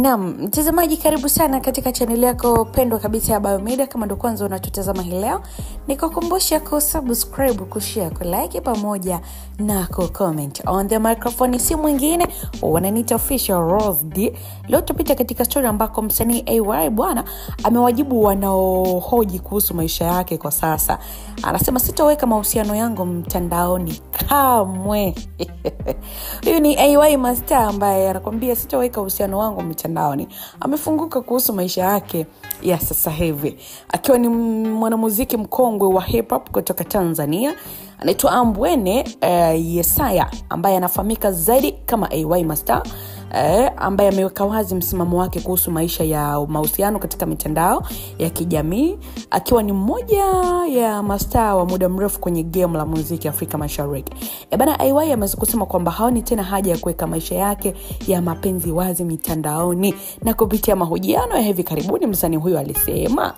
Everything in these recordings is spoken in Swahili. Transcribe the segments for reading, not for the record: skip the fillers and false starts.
Naam, mtazamaji karibu sana katika channel yako pendwa kabisa ya Biomedia. Kama ndo kwanza unatutazama hii leo, nikukumbusha kusubscribe, kushare, kulike pamoja na kucomment. On the microphone si mwingine, wananiita Official Rose D. Leo tupita katika story ambako msanii AY bwana amewajibu wanaohoji kuhusu maisha yake kwa sasa. Anasema sitoweka mahusiano yangu mtandaoni kamwe. Huyu ni AY Master ambaye anakuambia sitoweka uhusiano wangu mtandaoni. Amefunguka kuhusu maisha yake ya sasa hivi, akiwa ni mwanamuziki mkongwe wa hip hop kutoka Tanzania. Anaitwa Ambwene Yesaya ambaye anafahamika zaidi kama AY Master, ambaye ameweka wazi msimamo wake kuhusu maisha ya mahusiano katika mitandao ya kijamii, akiwa ni mmoja ya mastaa wa muda mrefu kwenye game la muziki Afrika Mashariki. Bana AY ameweza kusema kwamba haoni tena haja ya kuweka maisha yake ya mapenzi wazi mitandaoni, na kupitia mahojiano ya hivi karibuni msanii huyo alisema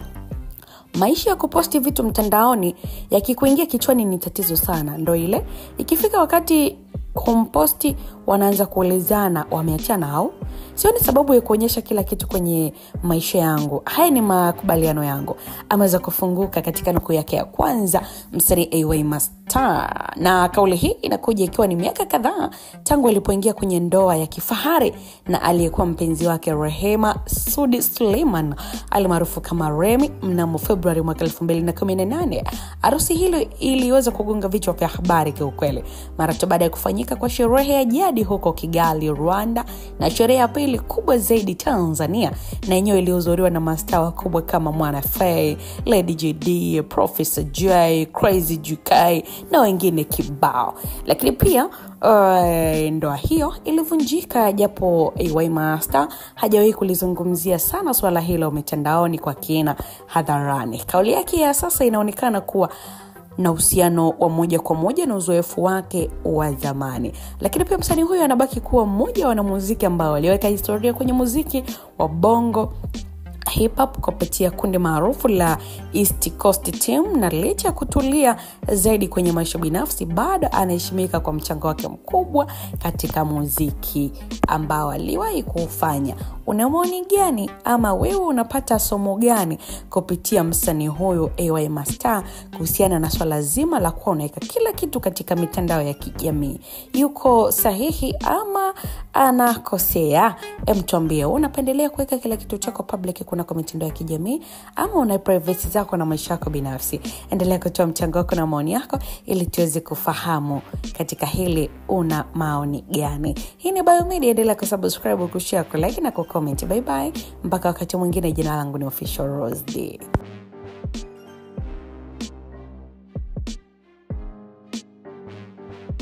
maisha ya kuposti vitu mtandaoni yakikuingia kichwani ni tatizo sana. Ndio ile ikifika wakati kumposti wanaanza kuulizana wameachana au sioni sababu ya kuonyesha kila kitu kwenye maisha yangu. Haya ni makubaliano yangu. Ameweza kufunguka katika nukuu yake ya kwanza msanii AY Master, na kauli hii inakuja ikiwa ni miaka kadhaa tangu alipoingia kwenye ndoa ya kifahari na aliyekuwa mpenzi wake Rehema Sudi Suleiman almaarufu kama Remi mnamo Februari mwaka 2018. Harusi hilo iliweza kugonga vichwa vya habari kwa ukweli mara tu baada ya kufanyika kwa sherehe ya jadi huko Kigali, Rwanda, na sherehe ya pili kubwa zaidi Tanzania, na yenyewe ilihudhuriwa na mastaa wakubwa kama Mwana Faye, Lady JD, Professor J, Crazy JK na wengine kibao. Lakini pia ndoa hiyo ilivunjika, japo AY Master hajawahi kulizungumzia sana swala hilo mitandaoni kwa kina hadharani. Kauli yake ya sasa inaonekana kuwa na uhusiano wa moja kwa moja na uzoefu wake wa zamani. Lakini pia msanii huyu anabaki kuwa mmoja wa wanamuziki ambao waliweka historia kwenye muziki wa bongo hip hop kupitia kundi maarufu la East Coast Team, na licha kutulia zaidi kwenye maisha binafsi bado anaheshimika kwa mchango wake mkubwa katika muziki ambao aliwahi kufanya. Una maoni gani ama wewe unapata somo gani kupitia msanii huyo AY Master kuhusiana na swala zima la kuwa unaweka kila kitu katika mitandao ya kijamii? Yuko sahihi ama anakosea? Tuambie, unapendelea kuweka kila kitu chako public kuna kwa mitandao ya kijamii ama una privacy zako na maisha yako binafsi? Endelea kutoa mchango wako na maoni yako ili tuweze kufahamu katika hili una maoni gani. Hii ni Biomedia, endelea kusubscribe, kushare, kulike na kucomment. Bye bye mpaka wakati mwingine. Jina langu ni Official Rose D.